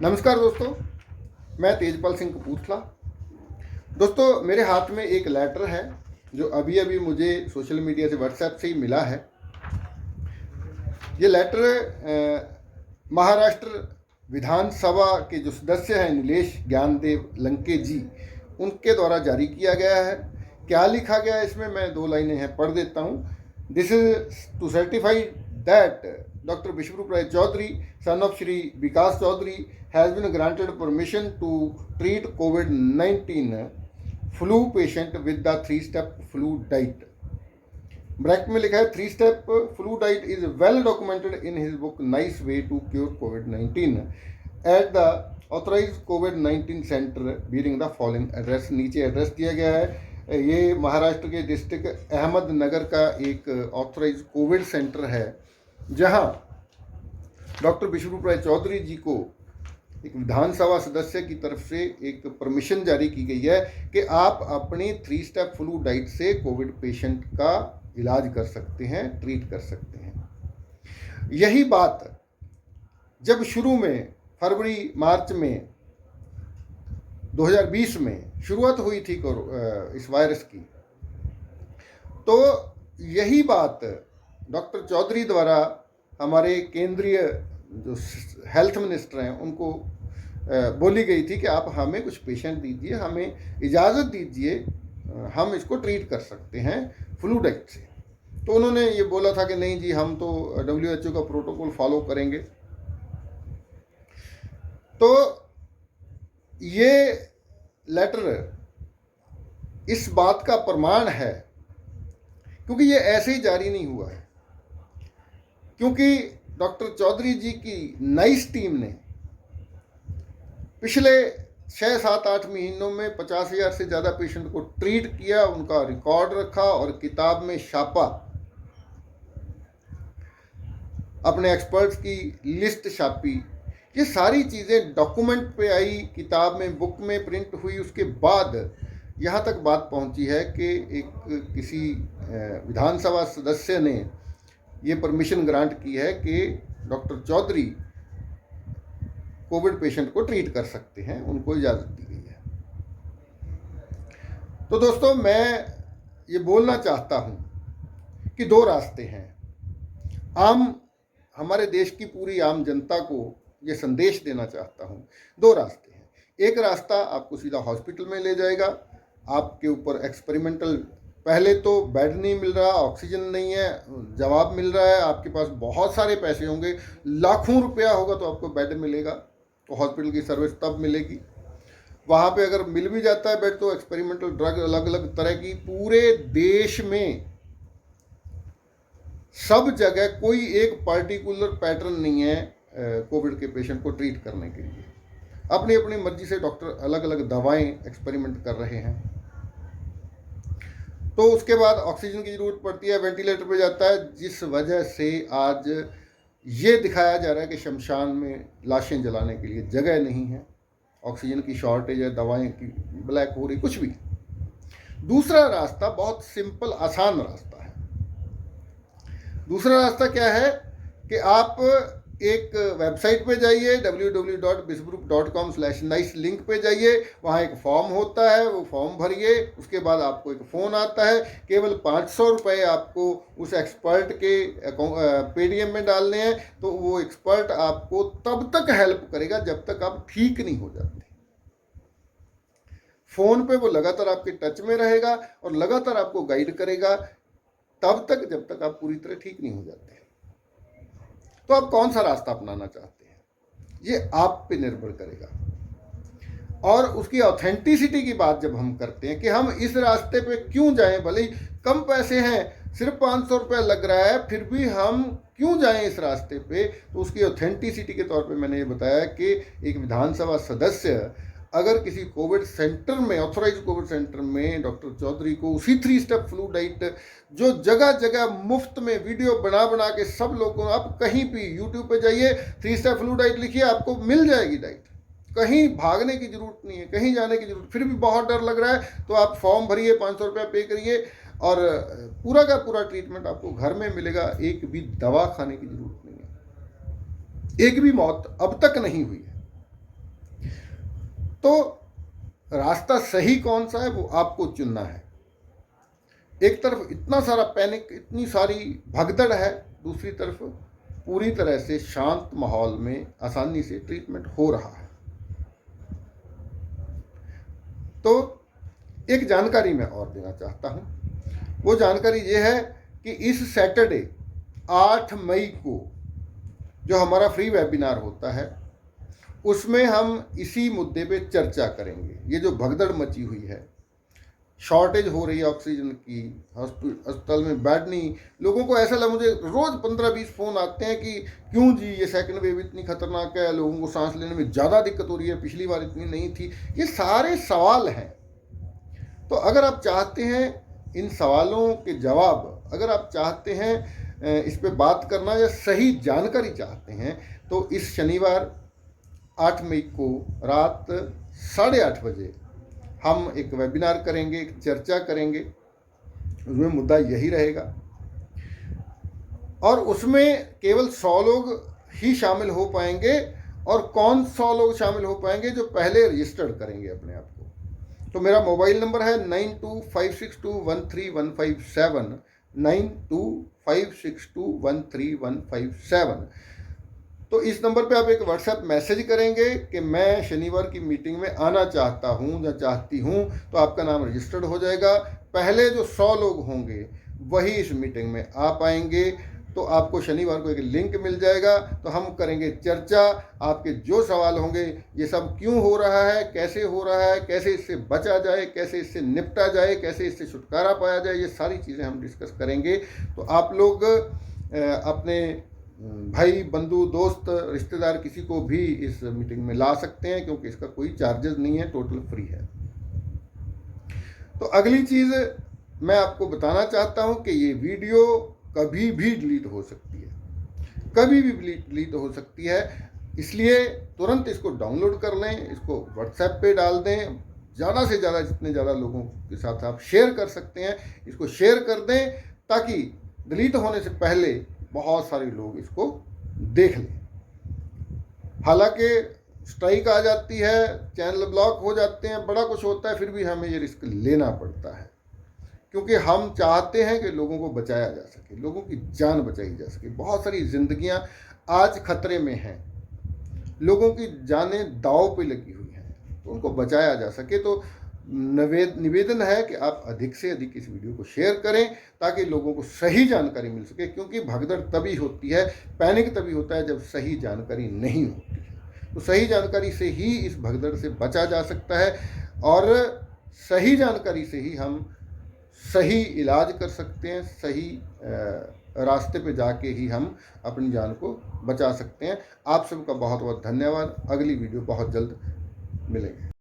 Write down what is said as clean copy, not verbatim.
नमस्कार दोस्तों, मैं तेजपाल सिंह कपूरथला। दोस्तों, मेरे हाथ में एक लेटर है जो अभी अभी मुझे सोशल मीडिया से व्हाट्सएप से ही मिला है। ये लेटर महाराष्ट्र विधानसभा के जो सदस्य हैं नीलेश ज्ञानदेव लंके जी, उनके द्वारा जारी किया गया है। क्या लिखा गया है इसमें, मैं 2 लाइनें हैं पढ़ देता हूँ। This is to certify that Dr. Bishwarup Rai Chaudhary, son of Shri Vikas Chaudhary, has been granted permission to treat COVID-19 flu patient with the 3-step flu diet. Bracket में लिखा है 3-step flu diet is well documented in his book Nice Way to Cure COVID-19 at the authorized COVID-19 center bearing the following address। नीचे address दिया गया है। ये महाराष्ट्र के district Ahmednagar का एक ऑथराइज कोविड सेंटर है जहां डॉक्टर विश्वरूप राय चौधरी जी को एक विधानसभा सदस्य की तरफ से एक परमिशन जारी की गई है कि आप अपनी 3-स्टेप फ्लू डाइट से कोविड पेशेंट का इलाज कर सकते हैं, ट्रीट कर सकते हैं। यही बात जब शुरू में फरवरी मार्च में 2020 में शुरुआत हुई थी इस वायरस की, तो यही बात डॉक्टर चौधरी द्वारा हमारे केंद्रीय जो हेल्थ मिनिस्टर हैं उनको बोली गई थी कि आप हमें कुछ पेशेंट दीजिए, हमें इजाज़त दीजिए, हम इसको ट्रीट कर सकते हैं फ्लू डाइट से। तो उन्होंने ये बोला था कि नहीं जी, हम तो WHO का प्रोटोकॉल फॉलो करेंगे। तो ये लेटर इस बात का प्रमाण है, क्योंकि ये ऐसे ही जारी नहीं हुआ है, क्योंकि डॉक्टर चौधरी जी की नाइस टीम ने पिछले 6-7-8 महीनों में 50,000 से ज़्यादा पेशेंट को ट्रीट किया, उनका रिकॉर्ड रखा और किताब में छापा, अपने एक्सपर्ट्स की लिस्ट छापी। ये सारी चीज़ें डॉक्यूमेंट पे आई, किताब में, बुक में प्रिंट हुई। उसके बाद यहाँ तक बात पहुँची है कि एक किसी विधानसभा सदस्य ने ये परमिशन ग्रांट की है कि डॉक्टर चौधरी कोविड पेशेंट को ट्रीट कर सकते हैं, उनको इजाज़त दी गई है। तो दोस्तों, मैं ये बोलना चाहता हूँ कि 2 रास्ते हैं। हमारे देश की पूरी आम जनता को ये संदेश देना चाहता हूँ। 2 रास्ते हैं। एक रास्ता आपको सीधा हॉस्पिटल में ले जाएगा, आपके ऊपर एक्सपेरिमेंटल, पहले तो बेड नहीं मिल रहा, ऑक्सीजन नहीं है, जवाब मिल रहा है, आपके पास बहुत सारे पैसे होंगे, लाखों रुपया होगा तो आपको बेड मिलेगा, तो हॉस्पिटल की सर्विस तब मिलेगी। वहाँ पे अगर मिल भी जाता है बेड, तो एक्सपेरिमेंटल ड्रग अलग अलग तरह की पूरे देश में सब जगह, कोई एक पार्टिकुलर पैटर्न नहीं है कोविड के पेशेंट को ट्रीट करने के लिए। अपनी अपनी मर्जी से डॉक्टर अलग अलग दवाएं एक्सपेरिमेंट कर रहे हैं। तो उसके बाद ऑक्सीजन की ज़रूरत पड़ती है, वेंटिलेटर पे जाता है, जिस वजह से आज ये दिखाया जा रहा है कि शमशान में लाशें जलाने के लिए जगह नहीं है, ऑक्सीजन की शॉर्टेज है, दवाएं की ब्लैक हो रही, कुछ भी। दूसरा रास्ता बहुत सिंपल, आसान रास्ता है। दूसरा रास्ता क्या है कि आप एक वेबसाइट पे जाइए, www.bishwarup.com/nice लिंक पे जाइए, वहाँ एक फॉर्म होता है, वो फॉर्म भरिए। उसके बाद आपको एक फ़ोन आता है, केवल 500 रुपये आपको उस एक्सपर्ट के पेटीएम में डालने हैं। तो वो एक्सपर्ट आपको तब तक हेल्प करेगा जब तक आप ठीक नहीं हो जाते। फ़ोन पे वो लगातार आपके टच में रहेगा और लगातार आपको गाइड करेगा तब तक जब तक आप पूरी तरह ठीक नहीं हो जाते। तो आप कौन सा रास्ता अपनाना चाहते हैं, ये आप पे निर्भर करेगा। और उसकी ऑथेंटिसिटी की बात जब हम करते हैं कि हम इस रास्ते पे क्यों जाएं, भले ही कम पैसे हैं, सिर्फ 500 रुपये लग रहा है, फिर भी हम क्यों जाएं इस रास्ते पे, तो उसकी ऑथेंटिसिटी के तौर पे मैंने ये बताया कि एक विधानसभा सदस्य अगर किसी कोविड सेंटर में, ऑथोराइज कोविड सेंटर में डॉक्टर चौधरी को उसी 3-स्टेप फ्लू डाइट, जो जगह जगह मुफ्त में वीडियो बना बना के सब लोगों, आप कहीं भी यूट्यूब पे जाइए, 3-स्टेप फ्लू डाइट लिखिए, आपको मिल जाएगी डाइट। कहीं भागने की ज़रूरत नहीं है, कहीं जाने की ज़रूरत, फिर भी बहुत डर लग रहा है तो आप फॉर्म भरिए, 500 रुपया पे करिए और पूरा का पूरा ट्रीटमेंट आपको घर में मिलेगा। एक भी दवा खाने की ज़रूरत नहीं है। एक भी मौत अब तक नहीं हुई है। तो रास्ता सही कौन सा है वो आपको चुनना है। एक तरफ इतना सारा पैनिक, इतनी सारी भगदड़ है, दूसरी तरफ पूरी तरह से शांत माहौल में आसानी से ट्रीटमेंट हो रहा है। तो एक जानकारी मैं और देना चाहता हूँ। वो जानकारी ये है कि इस सैटरडे 8 मई को जो हमारा फ्री वेबिनार होता है उसमें हम इसी मुद्दे पे चर्चा करेंगे। ये जो भगदड़ मची हुई है, शॉर्टेज हो रही है ऑक्सीजन की, अस्पताल में बेड नहीं, लोगों को ऐसा लगा, मुझे रोज़ 15-20 फ़ोन आते हैं कि क्यों जी ये सेकंड वेव इतनी खतरनाक है, लोगों को सांस लेने में ज़्यादा दिक्कत हो रही है, पिछली बार इतनी नहीं थी। ये सारे सवाल हैं। तो अगर आप चाहते हैं इन सवालों के जवाब, अगर आप चाहते हैं इस पे बात करना या सही जानकारी चाहते हैं, तो इस शनिवार 8 मई को रात 8:30 बजे हम एक वेबिनार करेंगे, एक चर्चा करेंगे। उसमें मुद्दा यही रहेगा और उसमें केवल 100 लोग ही शामिल हो पाएंगे। और कौन 100 लोग शामिल हो पाएंगे? जो पहले रजिस्टर्ड करेंगे अपने आप को। तो मेरा मोबाइल नंबर है 9256213157, 9256213157। तो इस नंबर पे आप एक व्हाट्सएप मैसेज करेंगे कि मैं शनिवार की मीटिंग में आना चाहता हूँ या चाहती हूँ, तो आपका नाम रजिस्टर्ड हो जाएगा। पहले जो 100 लोग होंगे वही इस मीटिंग में आ पाएंगे। तो आपको शनिवार को एक लिंक मिल जाएगा, तो हम करेंगे चर्चा। आपके जो सवाल होंगे, ये सब क्यों हो रहा है, कैसे हो रहा है, कैसे इससे बचा जाए, कैसे इससे निपटा जाए, कैसे इससे छुटकारा पाया जाए, ये सारी चीज़ें हम डिस्कस करेंगे। तो आप लोग अपने भाई, बंधु, दोस्त, रिश्तेदार किसी को भी इस मीटिंग में ला सकते हैं, क्योंकि इसका कोई चार्जेस नहीं है, टोटल फ्री है। तो अगली चीज़ मैं आपको बताना चाहता हूं कि ये वीडियो कभी भी डिलीट हो सकती है, कभी भी डिलीट हो सकती है। इसलिए तुरंत इसको डाउनलोड कर लें, इसको व्हाट्सएप पे डाल दें। ज़्यादा से ज़्यादा, जितने ज़्यादा लोगों के साथ आप शेयर कर सकते हैं, इसको शेयर कर दें, ताकि डिलीट होने से पहले बहुत सारे लोग इसको देख लें। हालांकि स्ट्राइक आ जाती है, चैनल ब्लॉक हो जाते हैं, बड़ा कुछ होता है, फिर भी हमें ये रिस्क लेना पड़ता है, क्योंकि हम चाहते हैं कि लोगों को बचाया जा सके, लोगों की जान बचाई जा सके। बहुत सारी जिंदगियां आज खतरे में हैं, लोगों की जानें दांव पे लगी हुई हैं, तो उनको बचाया जा सके। तो निवेदन है कि आप अधिक से अधिक इस वीडियो को शेयर करें, ताकि लोगों को सही जानकारी मिल सके। क्योंकि भगदड़ तभी होती है, पैनिक तभी होता है जब सही जानकारी नहीं होती है। तो सही जानकारी से ही इस भगदड़ से बचा जा सकता है, और सही जानकारी से ही हम सही इलाज कर सकते हैं, सही रास्ते पे जाके ही हम अपनी जान को बचा सकते हैं। आप सबका बहुत बहुत धन्यवाद। अगली वीडियो बहुत जल्द मिलेंगे।